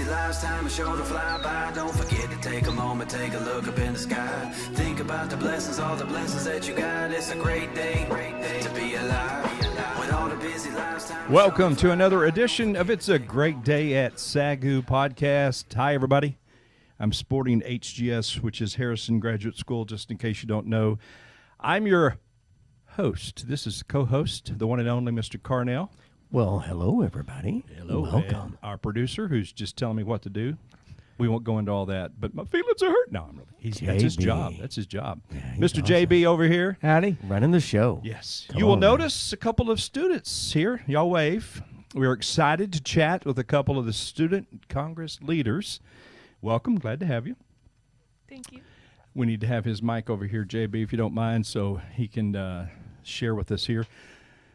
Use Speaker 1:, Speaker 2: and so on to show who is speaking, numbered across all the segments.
Speaker 1: lifetime is sure to fly by. Don't forget to take a moment, take a look up in the sky. Think about the blessings, all the blessings that you got. It's a great day to be alive. When all the busy lifetime.
Speaker 2: Welcome to another edition of It's a Great Day at SAGU podcast. Hi, everybody. I'm sporting HGS, which is Harrison Graduate School, just in case you don't know. I'm your host. This is co-host, the one and only Mr. Carnell.
Speaker 3: Well, hello, everybody.
Speaker 2: Hello.
Speaker 3: Welcome.
Speaker 2: And our producer, who's just telling me what to do. We won't go into all that, but my feelings are hurt. No, I'm really. That's his job. That's his job.
Speaker 3: Yeah,
Speaker 2: Mr.
Speaker 3: awesome.
Speaker 2: JB over here.
Speaker 3: Howdy. Running the show.
Speaker 2: Yes.
Speaker 3: Come
Speaker 2: You will
Speaker 3: on, man.
Speaker 2: notice a couple of students here. Y'all wave. We're excited to chat with a couple of the Student Congress leaders. Welcome. Glad to have you.
Speaker 4: Thank you.
Speaker 2: We need to have his mic over here, JB, if you don't mind, so he can share with us here.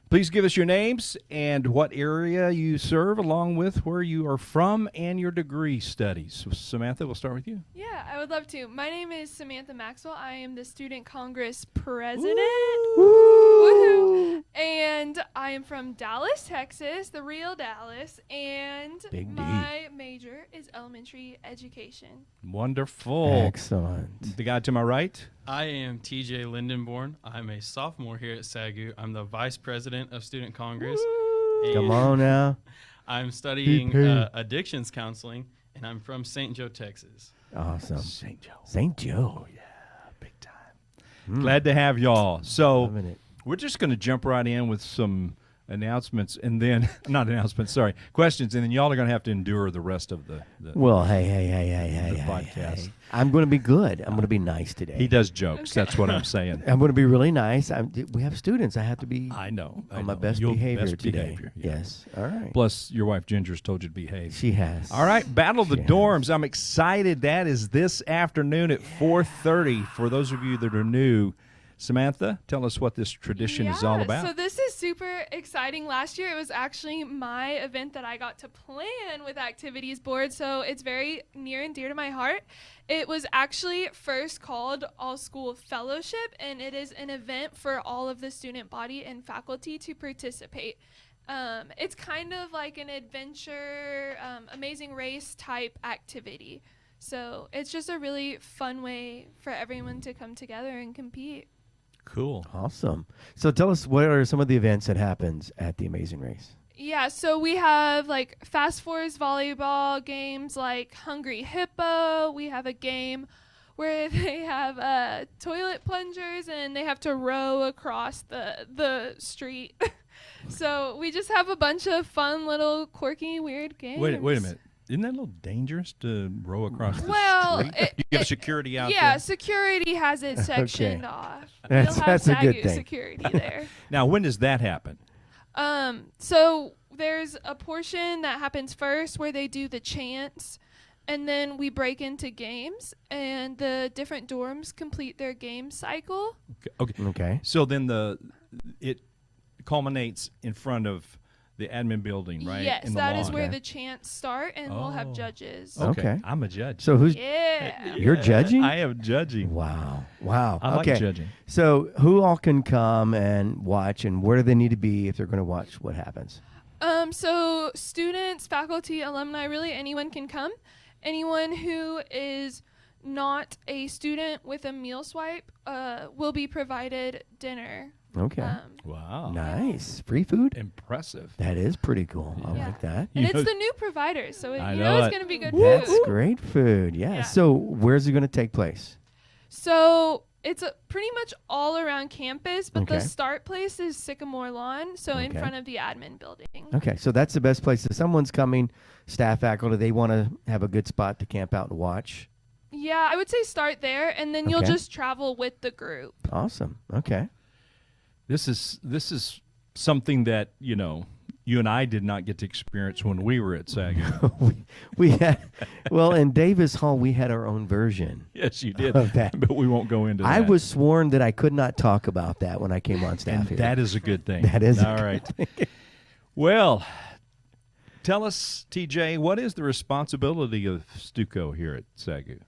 Speaker 2: Please give us your names and what area you serve, along with where you are from and your degree studies. Samantha, we'll start with you.
Speaker 4: Yeah, I would love to. My name is Samantha Maxwell. I am the Student Congress President. Woohoo! And I am from Dallas, Texas, the real Dallas. And
Speaker 3: Big D.
Speaker 4: my major is elementary education.
Speaker 2: Wonderful.
Speaker 3: Excellent.
Speaker 2: The guy to my right.
Speaker 5: I am TJ Lindenborn. I'm a sophomore here at SAGU. I'm the Vice President of Student Congress.
Speaker 3: Come on now.
Speaker 5: I'm studying
Speaker 3: Hip.
Speaker 5: addictions counseling, and I'm from St. Joe, Texas.
Speaker 3: Awesome.
Speaker 2: St. Joe.
Speaker 3: St. Joe.
Speaker 2: Big time. Glad to have y'all. So
Speaker 3: Loving it.
Speaker 2: we're just going to jump right in with some announcements and then, not announcements, sorry, questions, and then y'all are going to have to endure the rest of the
Speaker 3: Well, hey.
Speaker 2: podcast.
Speaker 3: I'm going to be good. I'm going to be nice today.
Speaker 2: He does jokes. That's what I'm saying.
Speaker 3: I'm going to be really nice. We have students. I have to be
Speaker 2: I know.
Speaker 3: on my
Speaker 2: know.
Speaker 3: best
Speaker 2: Your
Speaker 3: behavior
Speaker 2: best
Speaker 3: today.
Speaker 2: behavior, yeah.
Speaker 3: Yes. All right.
Speaker 2: Plus, your wife Ginger's told you to behave.
Speaker 3: She has.
Speaker 2: All right, Battle of the
Speaker 3: She has.
Speaker 2: Dorms. I'm excited. That is this afternoon at 4:30. For those of you that are new, Samantha, tell us what this tradition is all about.
Speaker 4: So this is super exciting. Last year it was actually my event that I got to plan with Activities Board, so it's very near and dear to my heart. It was actually first called All School Fellowship, and it is an event for all of the student body and faculty to participate. It's kind of like an adventure, amazing race type activity. So it's just a really fun way for everyone to come together and compete.
Speaker 2: Cool.
Speaker 3: Awesome. So tell us, what are some of the events that happens at the Amazing Race?
Speaker 4: Yeah, so we have like Fast Fours volleyball games like Hungry Hippo. We have a game where they have toilet plungers and they have to row across the street. So we just have a bunch of fun little quirky weird games.
Speaker 2: Wait a minute. Isn't that a little dangerous to row across the
Speaker 4: Well,
Speaker 2: street? You have security out
Speaker 4: yeah,
Speaker 2: there?
Speaker 4: security has it sectioned
Speaker 3: Okay.
Speaker 4: off.
Speaker 3: That's-
Speaker 4: We'll have
Speaker 3: that's a good
Speaker 4: SAGU
Speaker 3: thing.
Speaker 4: security there.
Speaker 2: Now, when does that happen?
Speaker 4: So there's a portion that happens first where they do the chants, and then we break into games, and the different dorms complete their game cycle.
Speaker 2: Okay.
Speaker 3: Okay.
Speaker 2: So then it culminates in front of the admin building, right?
Speaker 4: Yes,
Speaker 2: in the
Speaker 4: that is
Speaker 2: lawn.
Speaker 4: where the chants start, and we'll have judges.
Speaker 3: Okay.
Speaker 2: I'm a judge.
Speaker 3: So who's
Speaker 4: Yeah.
Speaker 3: you're judging?
Speaker 2: I am judging.
Speaker 3: Wow.
Speaker 2: I like
Speaker 3: Okay.
Speaker 2: judging.
Speaker 3: So who all can come and watch, and where do they need to be if they're going to watch what happens?
Speaker 4: So students, faculty, alumni, really anyone can come. Anyone who is not a student with a meal swipe will be provided dinner.
Speaker 3: Okay.
Speaker 2: Wow.
Speaker 3: Nice. Free food?
Speaker 2: Impressive.
Speaker 3: That is pretty cool. I
Speaker 4: Yeah.
Speaker 3: like that.
Speaker 4: And
Speaker 2: You
Speaker 4: it's
Speaker 2: know-
Speaker 4: the new providers, so
Speaker 2: I
Speaker 4: you
Speaker 2: know
Speaker 4: know it's
Speaker 2: it.
Speaker 4: going to be good
Speaker 3: That's
Speaker 4: food.
Speaker 3: great food. Yeah.
Speaker 4: Yeah.
Speaker 3: So where's it going to take place?
Speaker 4: So it's pretty much all around campus, but
Speaker 3: Okay.
Speaker 4: the start place is Sycamore Lawn, so in
Speaker 3: Okay.
Speaker 4: front of the admin building.
Speaker 3: Okay. So that's the best place. If someone's coming, staff, faculty, they want to have a good spot to camp out and watch.
Speaker 4: Yeah, I would say start there, and then you'll
Speaker 3: Okay.
Speaker 4: just travel with the group.
Speaker 3: Awesome. Okay.
Speaker 2: This is something that, you and I did not get to experience when we were at SAGU.
Speaker 3: we had, well, in Davis Hall, we had our own version.
Speaker 2: Yes, you did.
Speaker 3: Of that.
Speaker 2: But we won't go into that.
Speaker 3: I was sworn that I could not talk about that when I came on staff
Speaker 2: And
Speaker 3: here.
Speaker 2: that is a good thing.
Speaker 3: That is a
Speaker 2: all
Speaker 3: good
Speaker 2: right. Well, tell us, TJ, what is the responsibility of StuCo here at SAGU?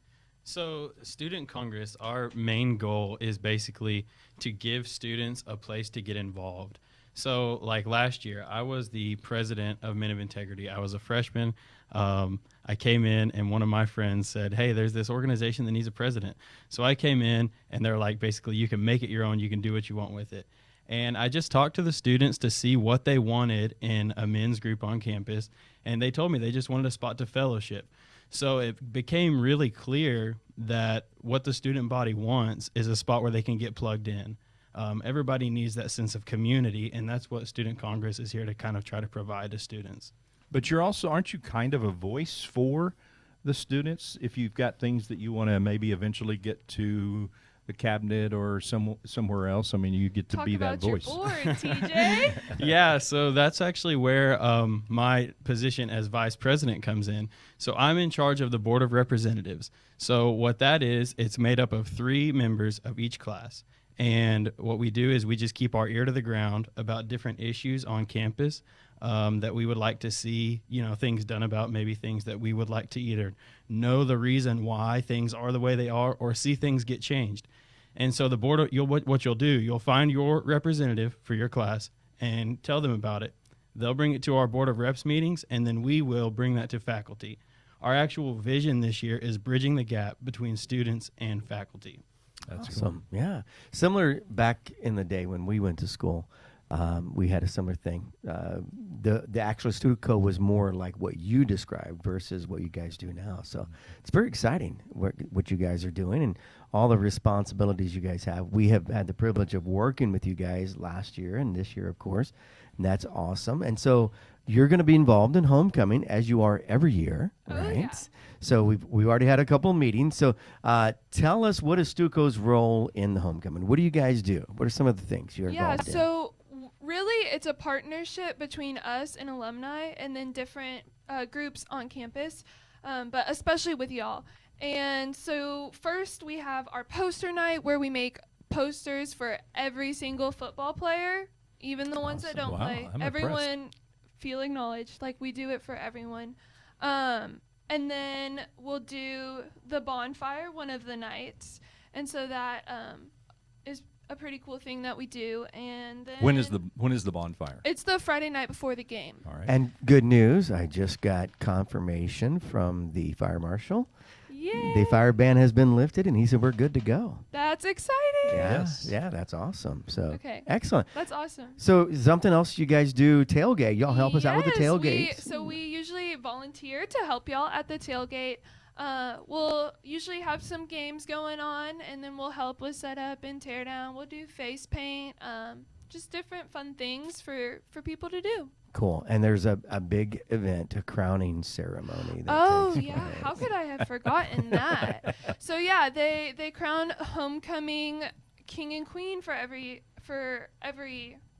Speaker 5: So Student Congress, our main goal is basically to give students a place to get involved. So, like last year, I was the president of Men of Integrity. I was a freshman. I came in, and one of my friends said, hey, there's this organization that needs a president. So I came in, and they're like, basically, you can make it your own. You can do what you want with it. And I just talked to the students to see what they wanted in a men's group on campus, and they told me they just wanted a spot to fellowship. So it became really clear that what the student body wants is a spot where they can get plugged in. Everybody needs that sense of community, and that's what Student Congress is here to kind of try to provide to students.
Speaker 2: But aren't you kind of a voice for the students if you've got things that you want to maybe eventually get to the cabinet or somewhere else? I mean, you get to be that voice.
Speaker 4: Talk about your board, TJ.
Speaker 5: Yeah, so that's actually where my position as vice president comes in. So I'm in charge of the Board of Representatives. So what that is, it's made up of 3 members of each class. And what we do is we just keep our ear to the ground about different issues on campus that we would like to see, things done about, maybe things that we would like to either know the reason why things are the way they are or see things get changed. And so the board, what you'll do, you'll find your representative for your class and tell them about it. They'll bring it to our Board of Reps meetings, and then we will bring that to faculty. Our actual vision this year is bridging the gap between students and faculty.
Speaker 2: That's
Speaker 3: awesome. Yeah. Similar back in the day when we went to school, we had a similar thing. The actual StuCo was more like what you described versus what you guys do now. So it's very exciting what you guys are doing and all the responsibilities you guys have. We have had the privilege of working with you guys last year and this year, of course, and that's awesome. And so you're going to be involved in homecoming as you are every year, right?
Speaker 4: Yeah.
Speaker 3: So we've already had a couple of meetings. So tell us, what is StuCo's role in the homecoming? What do you guys do? What are some of the things you're involved in?
Speaker 4: So really it's a partnership between us and alumni and then different groups on campus, but especially with y'all. And so first we have our poster night where we make posters for every single football player, even the ones that don't
Speaker 2: Wow,
Speaker 4: play.
Speaker 2: I'm
Speaker 4: Everyone
Speaker 2: impressed.
Speaker 4: feel acknowledged. Like, we do it for everyone. And then we'll do the bonfire one of the nights. And so that is a pretty cool thing that we do. And then
Speaker 2: When is the bonfire?
Speaker 4: it's the Friday night before the game.
Speaker 2: All right.
Speaker 3: And good news, I just got confirmation from the fire marshal.
Speaker 4: Yay!
Speaker 3: The fire ban has been lifted, and he said we're good to go.
Speaker 4: That's exciting.
Speaker 2: Yes.
Speaker 3: Yeah, that's awesome. So
Speaker 4: Okay.
Speaker 3: excellent.
Speaker 4: That's awesome.
Speaker 3: So something else you guys do, tailgate. Y'all help us out with the
Speaker 4: Yes,
Speaker 3: tailgates.
Speaker 4: we usually volunteer to help y'all at the tailgate. We'll usually have some games going on, and then we'll help with setup and tear down. We'll do face paint, just different fun things for people to do.
Speaker 3: Cool. And there's a big event, a crowning ceremony. That
Speaker 4: Oh
Speaker 3: takes
Speaker 4: yeah,
Speaker 3: place.
Speaker 4: how could I have forgotten that? So yeah, they crown homecoming king and queen for every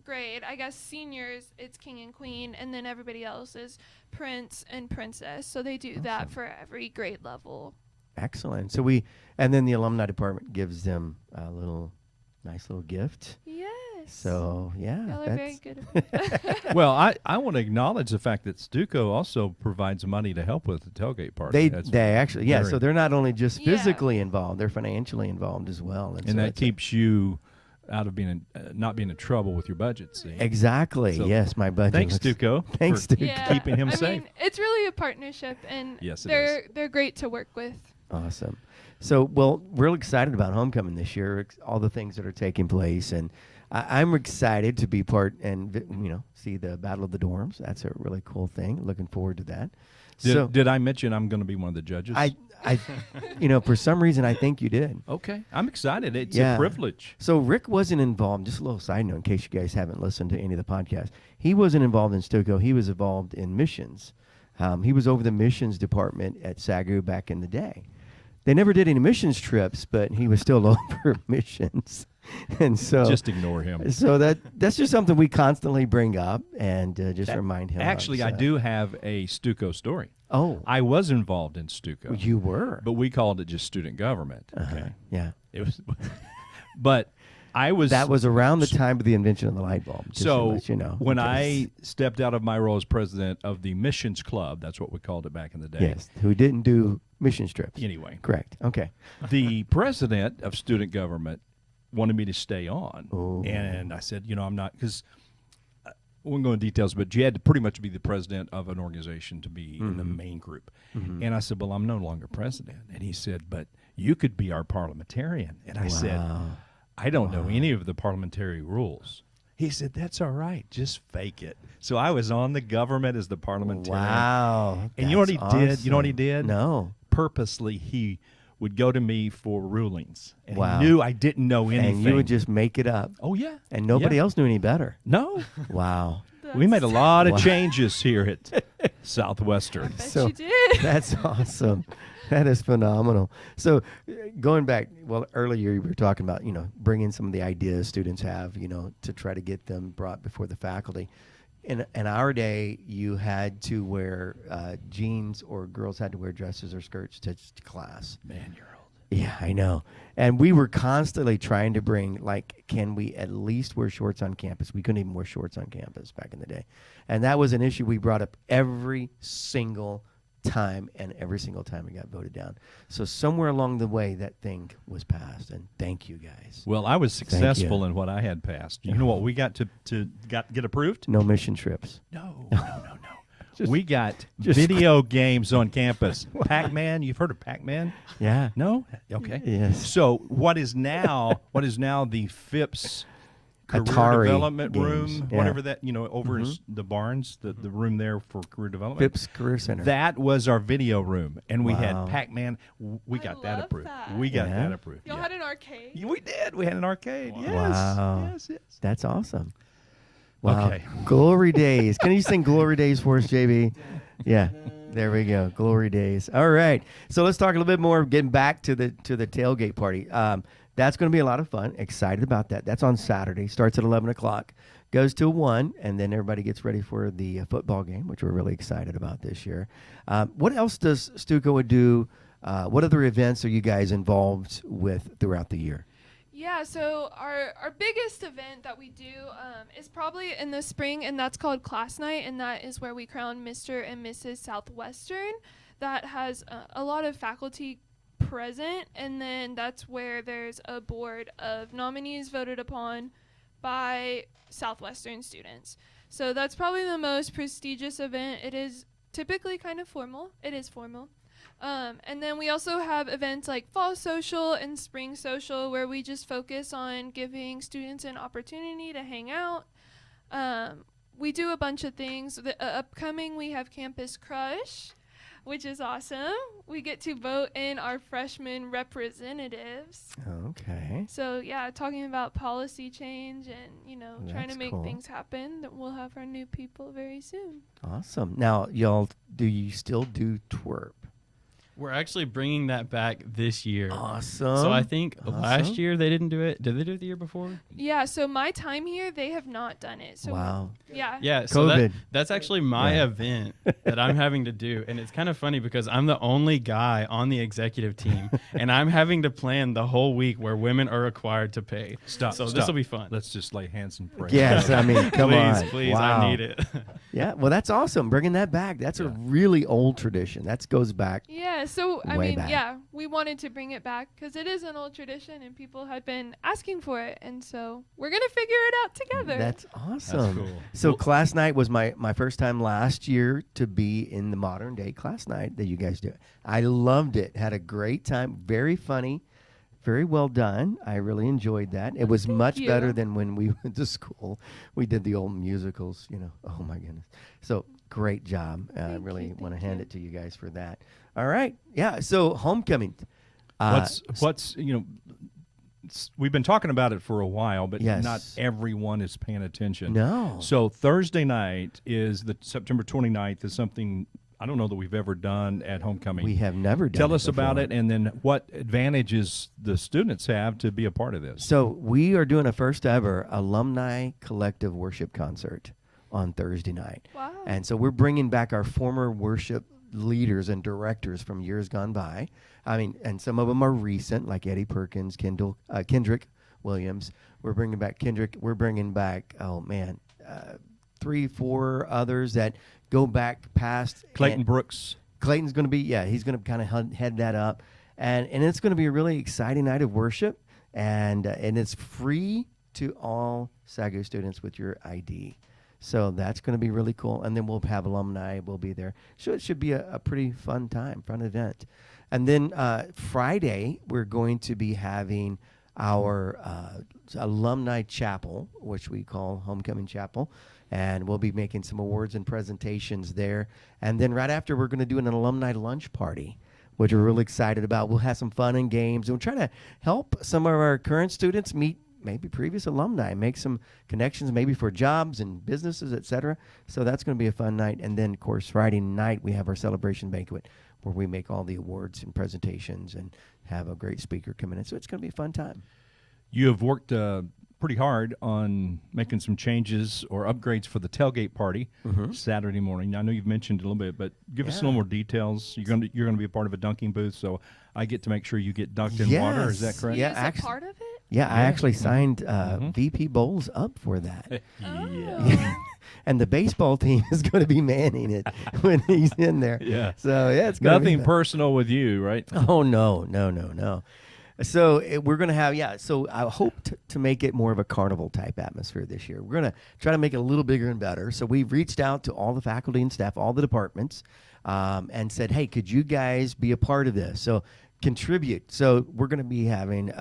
Speaker 4: grade. I guess seniors it's king and queen, and then everybody else is prince and princess. So they do that for every grade level.
Speaker 3: Excellent. So and then the alumni department gives them a nice little gift.
Speaker 4: Yes.
Speaker 3: So yeah,
Speaker 4: Y'all are very
Speaker 3: that's-
Speaker 4: good.
Speaker 2: Well, I want to acknowledge the fact that StuCo also provides money to help with the tailgate party.
Speaker 3: They actually, yeah.
Speaker 2: very-
Speaker 3: So they're not only just
Speaker 4: Yeah.
Speaker 3: physically involved; they're financially involved as well.
Speaker 2: and
Speaker 3: so
Speaker 2: that
Speaker 3: it's
Speaker 2: keeps you out of being not being in trouble with your budget. See,
Speaker 3: exactly.
Speaker 2: So
Speaker 3: Yes, my budget.
Speaker 2: thanks,
Speaker 3: looks-
Speaker 2: StuCo.
Speaker 3: Thanks,
Speaker 2: for
Speaker 3: StuCo.
Speaker 4: Yeah.
Speaker 2: keeping him
Speaker 4: I
Speaker 2: safe.
Speaker 4: mean, it's really a partnership, and
Speaker 2: Yes, it
Speaker 4: they're great to work with.
Speaker 3: Awesome. So, well, we're excited about homecoming this year. All the things that are taking place, and I'm excited to be part and see the Battle of the Dorms. That's a really cool thing. Looking forward to that.
Speaker 2: Did I mention I'm going to be one of the judges?
Speaker 3: I for some reason I think you did.
Speaker 2: Okay, I'm excited. It's
Speaker 3: Yeah.
Speaker 2: a privilege.
Speaker 3: So Rick wasn't involved. Just a little side note in case you guys haven't listened to any of the podcasts. He wasn't involved in StuCo. He was involved in missions. He was over the missions department at SAGU back in the day. They never did any missions trips, but he was still over missions. And so
Speaker 2: Just ignore him.
Speaker 3: So that's just something we constantly bring up and just remind him.
Speaker 2: Actually,
Speaker 3: of,
Speaker 2: I do have a StuCo story.
Speaker 3: Oh,
Speaker 2: I was involved in StuCo.
Speaker 3: you were.
Speaker 2: But we called it just student government. Okay.
Speaker 3: Yeah.
Speaker 2: It was, but I was.
Speaker 3: That was around the time of the invention of the light bulb. Just to
Speaker 2: So
Speaker 3: let you know,
Speaker 2: when
Speaker 3: because-
Speaker 2: I stepped out of my role as president of the Missions Club, that's what we called it back in the day.
Speaker 3: yes, who didn't do mission trips.
Speaker 2: Anyway,
Speaker 3: Correct. Okay.
Speaker 2: the president of student government wanted me to stay on,
Speaker 3: Oh.
Speaker 2: and I said, I'm not, because won't go into details, but you had to pretty much be the president of an organization to be in the main group. And I said, well, I'm no longer president. And he said, but you could be our parliamentarian. And I said, I don't know any of the parliamentary rules. He said, that's all right. Just fake it. So I was on the government as the parliamentarian.
Speaker 3: Wow.
Speaker 2: And you know what he
Speaker 3: That's
Speaker 2: did? You know what he
Speaker 3: awesome.
Speaker 2: did?
Speaker 3: No.
Speaker 2: Purposely, he would go to me for rulings. And
Speaker 3: Wow.
Speaker 2: he knew I didn't know anything.
Speaker 3: And you would just make it up.
Speaker 2: oh, yeah.
Speaker 3: And nobody
Speaker 2: Yeah.
Speaker 3: else knew any better.
Speaker 2: No.
Speaker 3: Wow.
Speaker 2: We made a lot of
Speaker 3: Wow.
Speaker 2: changes here at Southwestern.
Speaker 4: Bet
Speaker 3: So-
Speaker 4: you did.
Speaker 3: That's awesome. That is phenomenal. So going back, well, earlier you were talking about, bringing some of the ideas students have, to try to get them brought before the faculty. In our day, you had to wear jeans, or girls had to wear dresses or skirts to class.
Speaker 2: Man, you're old.
Speaker 3: Yeah, I know. And we were constantly trying to bring, can we at least wear shorts on campus? We couldn't even wear shorts on campus back in the day. And that was an issue we brought up every single time, and every single time it got voted down. So somewhere along the way, that thing was passed, and thank you guys.
Speaker 2: Well, I was successful
Speaker 3: you.
Speaker 2: in what I had passed. You know what we got to get approved?
Speaker 3: No mission trips.
Speaker 2: No. We got video games on campus. Pac-Man, you've heard of Pac-Man?
Speaker 3: Yeah.
Speaker 2: No? Okay.
Speaker 3: Yes.
Speaker 2: So what is now the FIPS career
Speaker 3: Atari
Speaker 2: development
Speaker 3: games,
Speaker 2: room,
Speaker 3: yeah.
Speaker 2: whatever that, over in the Barnes, the room there for career development.
Speaker 3: Phipps Career Center.
Speaker 2: That was our video room, and we
Speaker 3: Wow.
Speaker 2: had Pac-Man. We
Speaker 4: I
Speaker 2: got that
Speaker 4: love
Speaker 2: approved.
Speaker 4: that.
Speaker 2: We got
Speaker 3: Yeah.
Speaker 2: that approved.
Speaker 4: Y'all
Speaker 2: yeah.
Speaker 4: had an arcade.
Speaker 2: We did. We had an arcade. Yes.
Speaker 3: Wow.
Speaker 2: Yes.
Speaker 3: That's awesome. Wow.
Speaker 2: Okay.
Speaker 3: Glory days. Can you sing Glory Days for us, JB? Yeah. There we go. Glory days. All right. So let's talk a little bit more, getting back to the tailgate party. That's going to be a lot of fun. Excited about that. That's on Saturday. Starts at 11 o'clock. Goes till 1, and then everybody gets ready for the football game, which we're really excited about this year. What else does StuCo do? What other events are you guys involved with throughout the year?
Speaker 4: Yeah, so our biggest event that we do is probably in the spring, and that's called Class Night, and that is where we crown Mr. and Mrs. Southwestern. That has a lot of faculty present, and then that's where there's a board of nominees voted upon by Southwestern students. So that's probably the most prestigious event. It is typically kind of formal. It is formal. And then we also have events like Fall Social and Spring Social, where we just focus on giving students an opportunity to hang out. We do a bunch of things. Upcoming, we have Campus Crush, which is awesome. We get to vote in our freshman representatives.
Speaker 3: Okay.
Speaker 4: So, yeah, talking about policy change and, trying
Speaker 3: That's
Speaker 4: to make
Speaker 3: cool.
Speaker 4: things happen. That we'll have our new people very soon.
Speaker 3: Awesome. Now, y'all, do you still do twerp?
Speaker 5: We're actually bringing that back this year.
Speaker 3: Awesome.
Speaker 5: So I think
Speaker 3: Awesome.
Speaker 5: last year they didn't do it. Did they do it the year before?
Speaker 4: Yeah, so my time here, they have not done it. So
Speaker 3: Wow.
Speaker 4: Yeah.
Speaker 5: Yeah, so
Speaker 3: COVID.
Speaker 5: that's actually my
Speaker 3: Yeah.
Speaker 5: event that I'm having to do. And it's kind of funny because I'm the only guy on the executive team, and I'm having to plan the whole week where women are required to pay.
Speaker 2: Stop.
Speaker 5: So
Speaker 2: stop.
Speaker 5: this will be fun.
Speaker 2: Let's just lay hands and pray.
Speaker 3: Yes, I mean, come
Speaker 5: please,
Speaker 3: on.
Speaker 5: please,
Speaker 3: Wow.
Speaker 5: I need it.
Speaker 3: Yeah, well, that's awesome. Bringing that back. That's a really old tradition. That goes back.
Speaker 4: Yeah, so I
Speaker 3: Way
Speaker 4: mean,
Speaker 3: back.
Speaker 4: yeah, we wanted to bring it back because it is an old tradition and people had been asking for it, and so we're gonna figure it out together.
Speaker 3: That's awesome.
Speaker 2: cool.
Speaker 3: So class night was my first time last year to be in the modern day class night that you guys do. I loved it. Had a great time. Very funny. Very well done. I really enjoyed that. It was much
Speaker 4: you.
Speaker 3: better than when we went to school. We did the old musicals, Oh my goodness. So great job. I
Speaker 4: Thank
Speaker 3: really
Speaker 4: you,
Speaker 3: want to
Speaker 4: thank
Speaker 3: hand
Speaker 4: you.
Speaker 3: it to you guys for that. All right. Yeah. So homecoming.
Speaker 2: What's we've been talking about it for a while, but
Speaker 3: Yes.
Speaker 2: not everyone is paying attention.
Speaker 3: No.
Speaker 2: So Thursday night is the September 29th is something I don't know that we've ever done at homecoming.
Speaker 3: We have never done
Speaker 2: Tell
Speaker 3: it
Speaker 2: us about
Speaker 3: before.
Speaker 2: it, and then what advantages the students have to be a part of this.
Speaker 3: So we are doing a first ever alumni collective worship concert on Thursday night.
Speaker 4: Wow.
Speaker 3: And so we're bringing back our former worship leaders and directors from years gone by. I mean, and some of them are recent, like Eddie Perkins, Kendrick Williams. We're bringing back Kendrick. We're bringing back, 3-4 others that go back past.
Speaker 2: Clayton
Speaker 3: and
Speaker 2: Brooks.
Speaker 3: Clayton's going to be, he's going to kind of head that up. And it's going to be a really exciting night of worship. And it's free to all SAGU students with your ID. So that's going to be really cool. And then we'll have alumni. We'll be there. So it should be a pretty fun event. And then Friday, we're going to be having our alumni chapel, which we call Homecoming Chapel. And we'll be making some awards and presentations there. And then right after, we're going to do an alumni lunch party, which we're really excited about. We'll have some fun and games. And we're trying to help some of our current students meet maybe previous alumni, make some connections maybe for jobs and businesses, et cetera. So that's going to be a fun night. And then, of course, Friday night, we have our celebration banquet where we make all the awards and presentations and have a great speaker coming in. So it's going to be a fun time.
Speaker 2: You have worked pretty hard on making some changes or upgrades for the tailgate party Saturday morning. I know you've mentioned it a little bit, but give us a little more details. You're going to be a part of a dunking booth, so I get to make sure you get dunked in water. Is that correct?
Speaker 3: Yeah,
Speaker 4: Is
Speaker 3: actually,
Speaker 4: a part of it?
Speaker 3: Yeah, I actually signed VP Bowles up for that. And the baseball team is going to be manning it when he's in there.
Speaker 2: Yeah.
Speaker 3: So, yeah, it's going to be
Speaker 2: Nothing personal with you, right?
Speaker 3: Oh, no. So we're going to have, so I hope to make it more of a carnival-type atmosphere this year. We're going to try to make it a little bigger and better. So we've reached out to all the faculty and staff, all the departments, and said, hey, could you guys be a part of this? So contribute. So we're going to be having,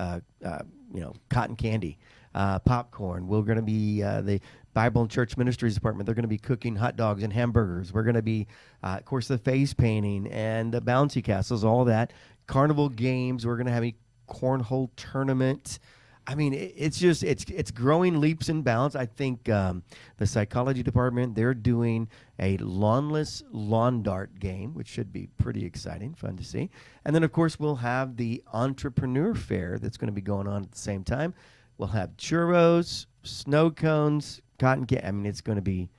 Speaker 3: cotton candy, popcorn. We're going to be the Bible and Church Ministries Department. They're going to be cooking hot dogs and hamburgers. We're going to be, of course, the face painting and the bouncy castles, all that. Carnival games. We're going to have a cornhole tournament. I mean, it's growing leaps and bounds. I think the psychology department, they're doing a lawnless lawn dart game, which should be pretty exciting, fun to see. And then, of course, we'll have the entrepreneur fair that's going to be going on at the same time. We'll have churros, snow cones, cotton candy. I mean, it's going to be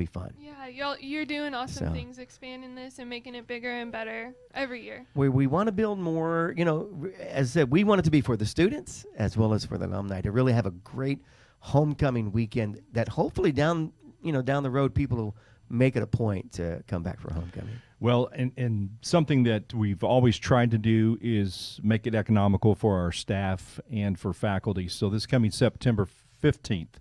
Speaker 3: fun.
Speaker 4: Yeah, you're doing awesome things, expanding this and making it bigger and better every year.
Speaker 3: We want to build more, as I said, we want it to be for the students as well as for the alumni to really have a great homecoming weekend that hopefully down the road people will make it a point to come back for homecoming.
Speaker 2: Well, and something that we've always tried to do is make it economical for our staff and for faculty. So this coming September 15th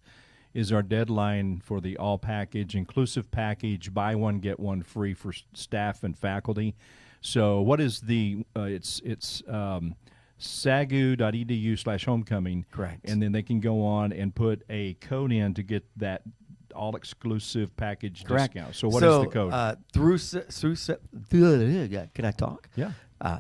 Speaker 2: is our deadline for the all package, inclusive package, buy one, get one free for staff and faculty. So what is it's sagu.edu/homecoming.
Speaker 3: Correct.
Speaker 2: And then they can go on and put a code in to get that all-exclusive package discount. So what is the code?
Speaker 3: Can I talk?
Speaker 2: Yeah.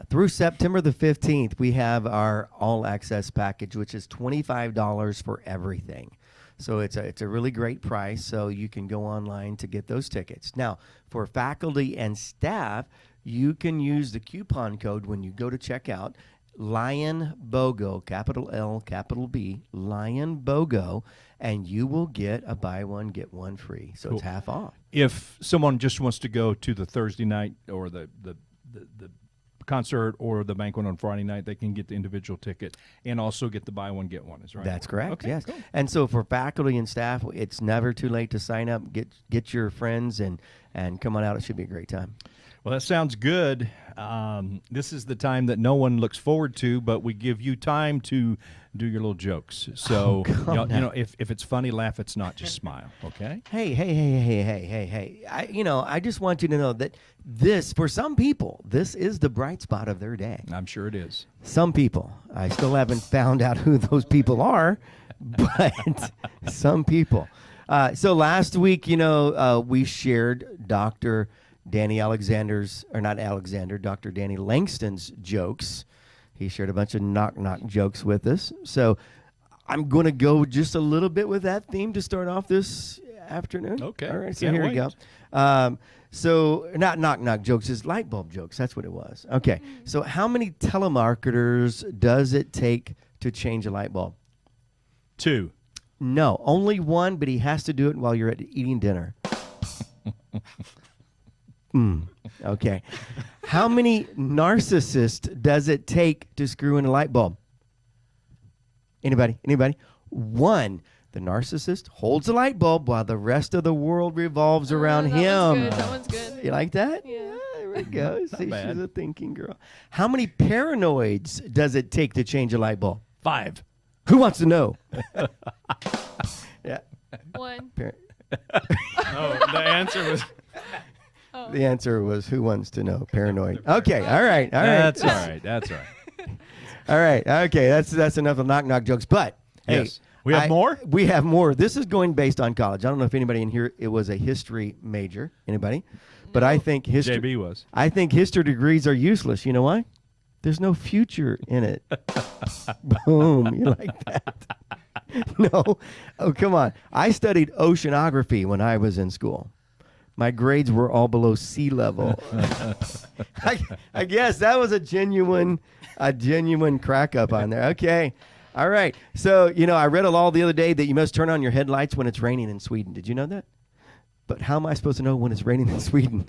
Speaker 3: Through September the 15th, we have our all-access package, which is $25 for everything. So it's a really great price, so you can go online to get those tickets. Now, for faculty and staff, you can use the coupon code when you go to checkout, Lion BOGO, capital L, capital B, Lion BOGO, and you will get a buy one, get one free. So It's half off.
Speaker 2: If someone just wants to go to the Thursday night or the concert or the banquet on Friday night, they can get the individual ticket and also get the buy one, get one. Is right?
Speaker 3: That's correct.
Speaker 2: Okay,
Speaker 3: yes.
Speaker 2: cool.
Speaker 3: And so for faculty and staff, it's never too late to sign up. Get your friends and come on out. It should be a great time.
Speaker 2: Well, that sounds good. This is the time that no one looks forward to, but we give you time to do your little jokes. So, if it's funny, laugh. It's not, just smile. Okay.
Speaker 3: Hey. I just want you to know that this, for some people, this is the bright spot of their day.
Speaker 2: I'm sure it is.
Speaker 3: Some people. I still haven't found out who those people are, but some people. So last week, we shared Dr. Danny Dr. Danny Langston's jokes. He shared a bunch of knock-knock jokes with us. So I'm going to go just a little bit with that theme to start off this afternoon.
Speaker 2: Okay.
Speaker 3: All right, so
Speaker 2: Can't
Speaker 3: here we
Speaker 2: wait.
Speaker 3: go. So not knock-knock jokes, it's light bulb jokes. That's what it was. Okay. So how many telemarketers does it take to change a light bulb?
Speaker 2: 2.
Speaker 3: No, only one, but he has to do it while you're eating dinner. Okay. How many narcissists does it take to screw in a light bulb? Anybody? 1. The narcissist holds the light bulb while the rest of the world revolves around him.
Speaker 4: That one's good.
Speaker 3: You like that?
Speaker 4: Yeah.
Speaker 3: There we go. See,
Speaker 2: bad.
Speaker 3: she's a thinking girl. How many paranoids does it take to change a light bulb?
Speaker 2: 5.
Speaker 3: Who wants to know? Yeah.
Speaker 4: 1.
Speaker 5: Oh, the answer was
Speaker 3: The answer was Who Wants to Know? Paranoid. Okay, all right.
Speaker 2: That's all right. That's all right.
Speaker 3: All right, okay, that's enough of knock jokes. But hey,
Speaker 2: Yes. We have more?
Speaker 3: We have more. This is going based on college. I don't know if anybody in here it was a history major. Anybody? But I think history.
Speaker 2: JB was.
Speaker 3: I think history degrees are useless. You know why? There's no future in it. Boom. You like that? No. Oh, come on. I studied oceanography when I was in school. My grades were all below sea level. I guess that was a genuine crack up on there. Okay. All right. So, I read a law the other day that you must turn on your headlights when it's raining in Sweden. Did you know that? But how am I supposed to know when it's raining in Sweden?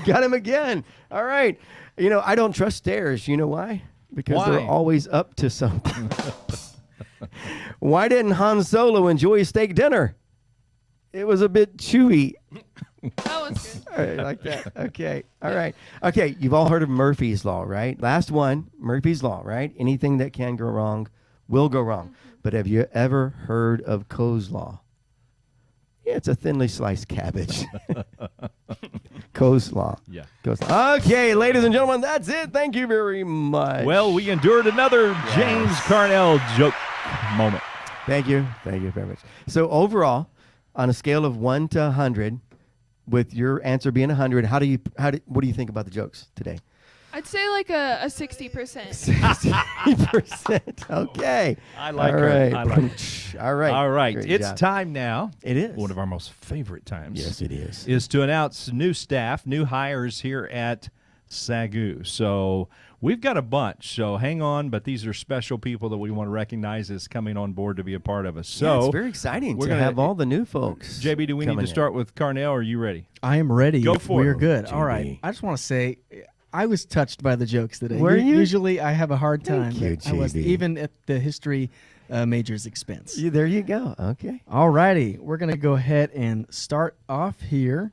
Speaker 3: Got him again. All right. I don't trust stairs. You know why? Because they're always up to something. Why didn't Han Solo enjoy his steak dinner? It was a bit chewy.
Speaker 4: That was good.
Speaker 3: All right, like that. Okay. All right. Okay. You've all heard of Murphy's Law, right? Last one, Murphy's Law, right? Anything that can go wrong will go wrong. But have you ever heard of Coe's Law? Yeah, it's a thinly sliced cabbage. Coe's Law.
Speaker 2: Yeah.
Speaker 3: Coe's Law. Okay, ladies and gentlemen, that's it. Thank you very much.
Speaker 2: Well, we endured another James Carnell joke moment.
Speaker 3: Thank you. Thank you very much. So overall, on a scale of 1 to 100, with your answer being 100, what do you think about the jokes today?
Speaker 4: I'd say like a 60%.
Speaker 3: 60%. Okay.
Speaker 2: I like
Speaker 3: All
Speaker 2: her.
Speaker 3: right.
Speaker 2: I like her.
Speaker 3: All right.
Speaker 2: All right.
Speaker 3: Great
Speaker 2: It's
Speaker 3: job.
Speaker 2: time now.
Speaker 3: It is.
Speaker 2: One of our most favorite times.
Speaker 3: Yes, it is.
Speaker 2: Is to announce new staff, new hires here at SAGU. So we've got a bunch. So hang on, but these are special people that we want to recognize as coming on board to be a part of us. So
Speaker 3: Yeah, it's very exciting
Speaker 2: we're
Speaker 3: to
Speaker 2: gonna
Speaker 3: have all the new folks.
Speaker 2: JB, do we need to start with Carnell? Are you ready?
Speaker 6: I am ready.
Speaker 2: Go for
Speaker 6: We're
Speaker 2: it.
Speaker 6: good.
Speaker 3: JB.
Speaker 6: All right. I just want to say I was touched by the jokes today.
Speaker 3: Were you?
Speaker 6: Usually I have a hard time.
Speaker 3: Thank you,
Speaker 6: I was
Speaker 3: JB.
Speaker 6: even at the history major's expense.
Speaker 3: There you go. Okay.
Speaker 6: All righty. We're going to go ahead and start off here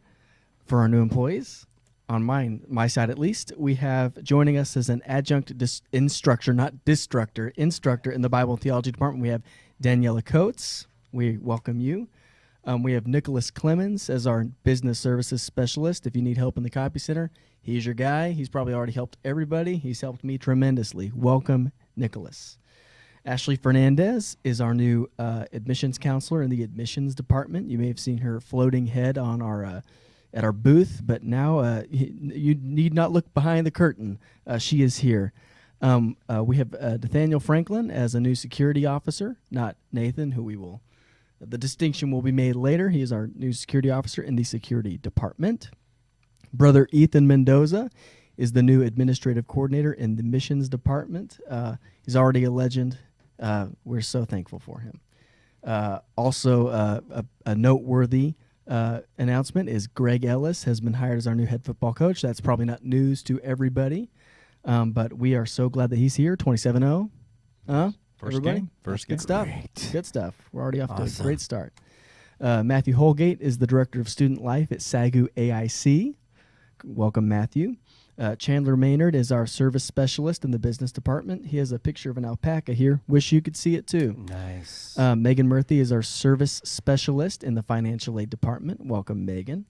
Speaker 6: for our new employees. On my side at least, we have joining us as an adjunct instructor, not destructor, instructor in the Bible and Theology Department. We have Daniela Coates. We welcome you. We have Nicholas Clemens as our business services specialist. If you need help in the copy center, he's your guy. He's probably already helped everybody. He's helped me tremendously. Welcome, Nicholas. Ashley Fernandez is our new admissions counselor in the admissions department. You may have seen her floating head on our at our booth, but now you need not look behind the curtain. She is here. We have Nathaniel Franklin as a new security officer, not Nathan, who we will. The distinction will be made later. He is our new security officer in the security department. Brother Ethan Mendoza is the new administrative coordinator in the missions department. He's already a legend. We're so thankful for him. Also, a noteworthy announcement is Greg Ellis has been hired as our new head football coach. That's probably not news to everybody, but we are so glad that he's here. 27-0.
Speaker 2: First
Speaker 6: Everybody?
Speaker 2: game. First
Speaker 6: Good
Speaker 2: game.
Speaker 6: stuff.
Speaker 3: Great.
Speaker 6: Good stuff. We're already off to a
Speaker 3: Awesome.
Speaker 6: great start. Matthew Holgate is the director of student life at SAGU AIC. Welcome, Matthew. Chandler Maynard is our service specialist in the business department. He has a picture of an alpaca here. Wish you could see it too.
Speaker 3: Nice.
Speaker 6: Megan Murphy is our service specialist in the financial aid department. Welcome, Megan.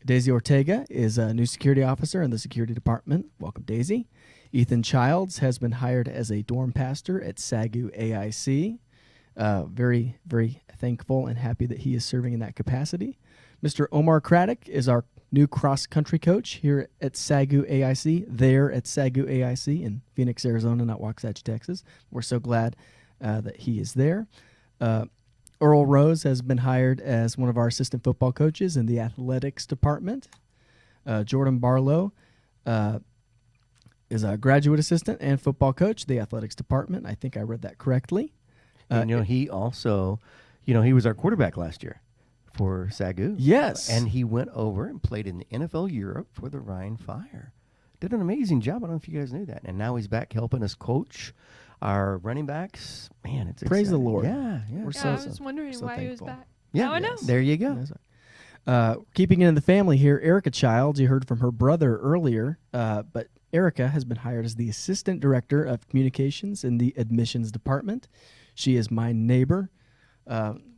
Speaker 6: Daisy Ortega is a new security officer in the security department. Welcome, Daisy. Ethan Childs has been hired as a dorm pastor at SAGU AIC. Very, very thankful and happy that he is serving in that capacity. Mr. Omar Craddock is our new cross-country coach here at SAGU AIC, there at SAGU AIC in Phoenix, Arizona, not Waxahachie, Texas. We're so glad that he is there. Earl Rose has been hired as one of our assistant football coaches in the athletics department. Jordan Barlow is a graduate assistant and football coach, the athletics department. I think I read that correctly.
Speaker 3: He also, he was our quarterback last year for SAGU.
Speaker 6: Yes.
Speaker 3: And he went over and played in the NFL Europe for the Rhine Fire. Did an amazing job. I don't know if you guys knew that. And now he's back helping us coach our running backs. Man, it's
Speaker 6: Praise the
Speaker 3: exciting.
Speaker 6: Lord.
Speaker 3: Yeah.
Speaker 6: We're
Speaker 4: Yeah,
Speaker 6: so-
Speaker 4: I was wondering
Speaker 6: so
Speaker 4: why he was
Speaker 6: thankful.
Speaker 4: back.
Speaker 3: Yeah.
Speaker 4: Now I know.
Speaker 3: There you go.
Speaker 6: That's right. Keeping it in the family here, Erica Childs, you heard from her brother earlier, but Erica has been hired as the Assistant Director of Communications in the Admissions Department. She is my neighbor.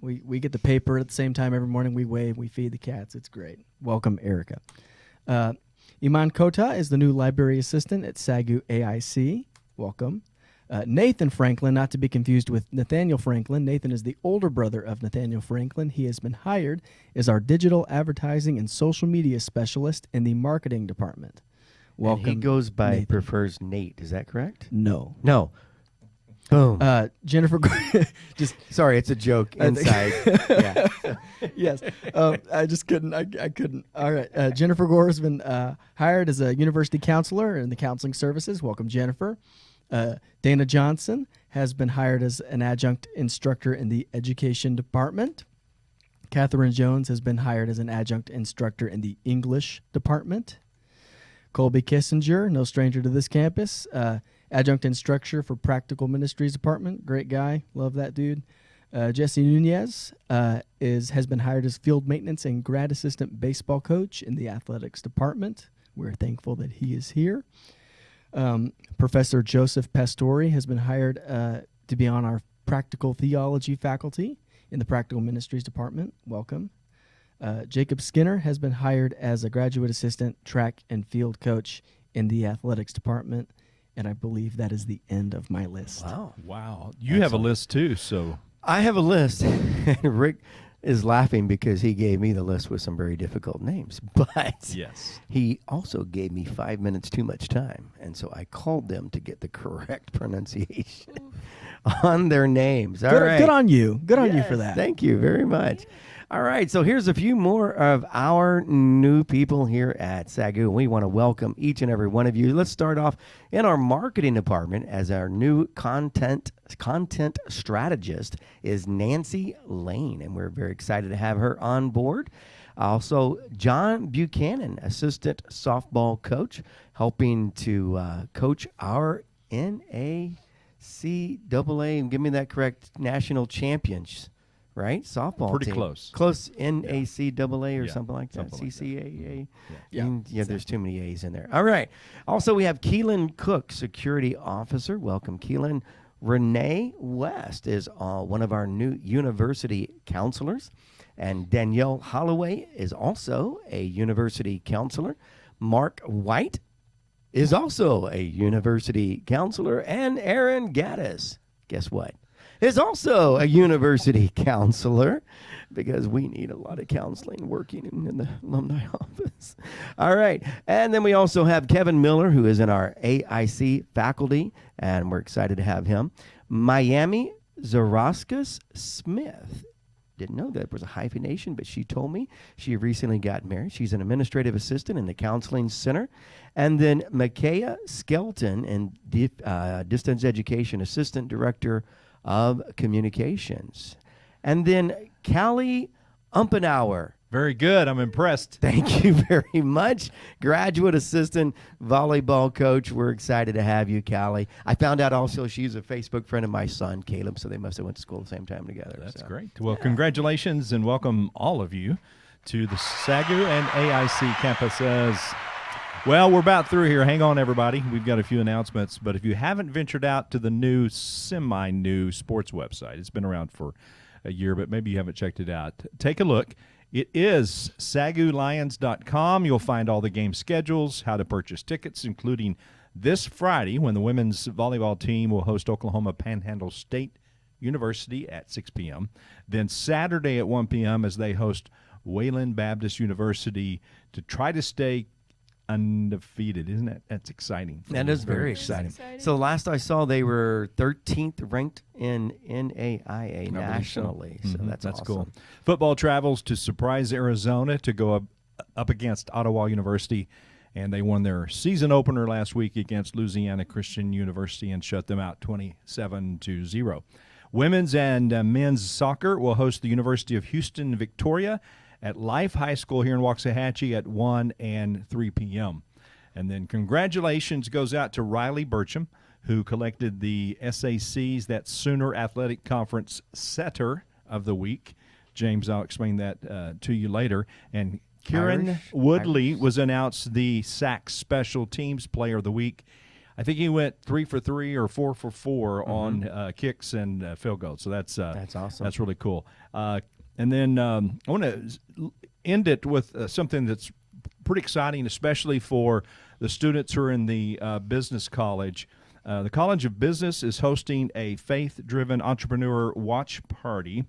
Speaker 6: We get the paper at the same time every morning. We wave, we feed the cats. It's great. Welcome, Erica. Iman Kota is the new library assistant at SAGU AIC. Welcome. Nathan Franklin, not to be confused with Nathaniel Franklin. Nathan is the older brother of Nathaniel Franklin. He has been hired as our digital advertising and social media specialist in the marketing department. Welcome.
Speaker 3: And he goes by
Speaker 6: Nathan.
Speaker 3: prefers Nate. Is that correct?
Speaker 6: No.
Speaker 3: No. Boom.
Speaker 6: Jennifer, just
Speaker 3: Sorry, it's a joke inside. Yeah.
Speaker 6: yes. I just couldn't. I couldn't. All right. Jennifer Gore has been hired as a university counselor in the counseling services. Welcome, Jennifer. Dana Johnson has been hired as an adjunct instructor in the education department. Catherine Jones has been hired as an adjunct instructor in the English department. Colby Kissinger, no stranger to this campus, adjunct instructor for Practical Ministries Department. Great guy. Love that dude. Jesse Nunez has been hired as field maintenance and grad assistant baseball coach in the athletics department. We're thankful that he is here. Professor Joseph Pastori has been hired to be on our practical theology faculty in the Practical Ministries Department. Welcome. Jacob Skinner has been hired as a graduate assistant track and field coach in the athletics department. And I believe that is the end of my list.
Speaker 2: Wow. You have a list too, so.
Speaker 3: I have a list. Rick is laughing because he gave me the list with some very difficult names. But
Speaker 2: Yes.
Speaker 3: he also gave me 5 minutes too much time. And so I called them to get the correct pronunciation on their names. All right.
Speaker 6: Good on you. Good on you
Speaker 3: Yes,
Speaker 6: for that.
Speaker 3: Thank you very much. All right, so here's a few more of our new people here at SAGU. We want to welcome each and every one of you. Let's start off in our marketing department as our new content strategist is Nancy Lane, and we're very excited to have her on board. Also, John Buchanan, assistant softball coach, helping to coach our NACAA, and give me that correct, national champions. Right? Softball
Speaker 2: Pretty
Speaker 3: team.
Speaker 2: close.
Speaker 3: Close NACAA or
Speaker 2: Yeah,
Speaker 3: something like that.
Speaker 2: something like that.
Speaker 3: CCAA.
Speaker 6: Yeah.
Speaker 3: Yeah, there's too many A's in there. All right. Also, we have Keelan Cook, security officer. Welcome, Keelan. Renee West is one of our new university counselors. And Danielle Holloway is also a university counselor. Mark White is also a university counselor. And Aaron Gaddis, guess what? Is also a university counselor, because we need a lot of counseling working in the alumni office. All right. And then we also have Kevin Miller, who is in our AIC faculty, and we're excited to have him. Miami Zaraskas Smith. Didn't know that was a hyphenation, but she told me she recently got married. She's an administrative assistant in the counseling center. And then Micaiah Skelton, and distance education assistant director of communications. And then Callie Umpenauer.
Speaker 2: Very good. I'm impressed.
Speaker 3: Thank you very much. Graduate assistant volleyball coach. We're excited to have you, Callie. I found out also she's a Facebook friend of my son, Caleb, so they must have went to school at the same time together.
Speaker 2: That's
Speaker 3: so.
Speaker 2: great. Well, congratulations and welcome all of you to the SAGU and AIC campuses. Well, we're about through here. Hang on, everybody. We've got a few announcements. But if you haven't ventured out to the new, semi-new sports website, it's been around for a year, but maybe you haven't checked it out. Take a look. It is sagulions.com. You'll find all the game schedules, how to purchase tickets, including this Friday when the women's volleyball team will host Oklahoma Panhandle State University at 6 p.m. Then Saturday at 1 p.m. as they host Wayland Baptist University to try to stay undefeated. Isn't it? That's exciting.
Speaker 3: That is very exciting. So last I saw, they were 13th ranked in NAIA nationally. So that's awesome.
Speaker 2: Cool. Football travels to Surprise, Arizona to go up against Ottawa University, and they won their season opener last week against Louisiana Christian University and shut them out 27-0. Women's and men's soccer will host the University of Houston Victoria at Life High School here in Waxahachie at 1 and 3 p.m. And then congratulations goes out to Riley Burcham, who collected the SACs, that Sooner Athletic Conference Setter of the Week. James, I'll explain that to you later. And Kieran Woodley was announced the SAC Special Teams Player of the Week. I think he went 3 for 3 or 4 for 4 on kicks and field goals. So that's
Speaker 3: awesome.
Speaker 2: That's really cool. And then I want to end it with something that's pretty exciting, especially for the students who are in the business college. The College of Business is hosting a faith-driven entrepreneur watch party,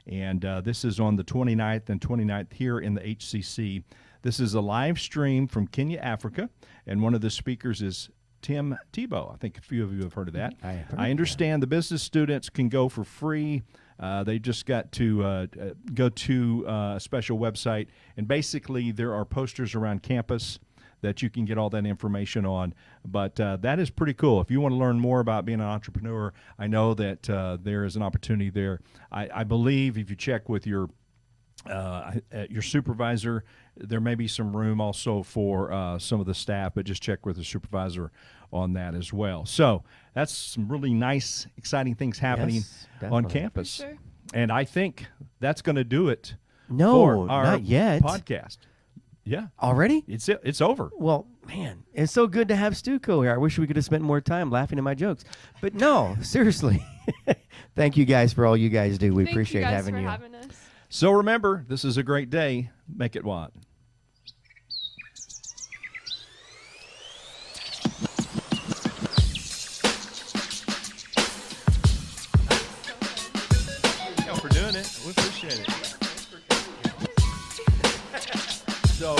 Speaker 2: and this is on the 29th and 29th here in the HCC. This is a live stream from Kenya, Africa, and one of the speakers is Tim Tebow. I think a few of you have heard of that. I understand the business students can go for free. They just got to go to a special website, and basically there are posters around campus that you can get all that information on. But that is pretty cool. If you want to learn more about being an entrepreneur, I know that there is an opportunity there. I believe if you check with your supervisor, there may be some room also for some of the staff, but just check with the supervisor on that as well. So that's some really nice, exciting things happening on campus.
Speaker 4: For sure.
Speaker 2: And I think that's going to do it
Speaker 3: No,
Speaker 2: for our
Speaker 3: not yet.
Speaker 2: podcast. Yeah.
Speaker 3: Already?
Speaker 2: It's over.
Speaker 3: Well, man, it's so good to have StuCo here. I wish we could have spent more time laughing at my jokes. But no, seriously. Thank you guys for all you guys do. We appreciate
Speaker 4: Thank you guys
Speaker 3: having
Speaker 4: for
Speaker 3: you.
Speaker 4: having us.
Speaker 2: So remember, this is a great day. Make it what? Thank y'all for doing it. We appreciate it. So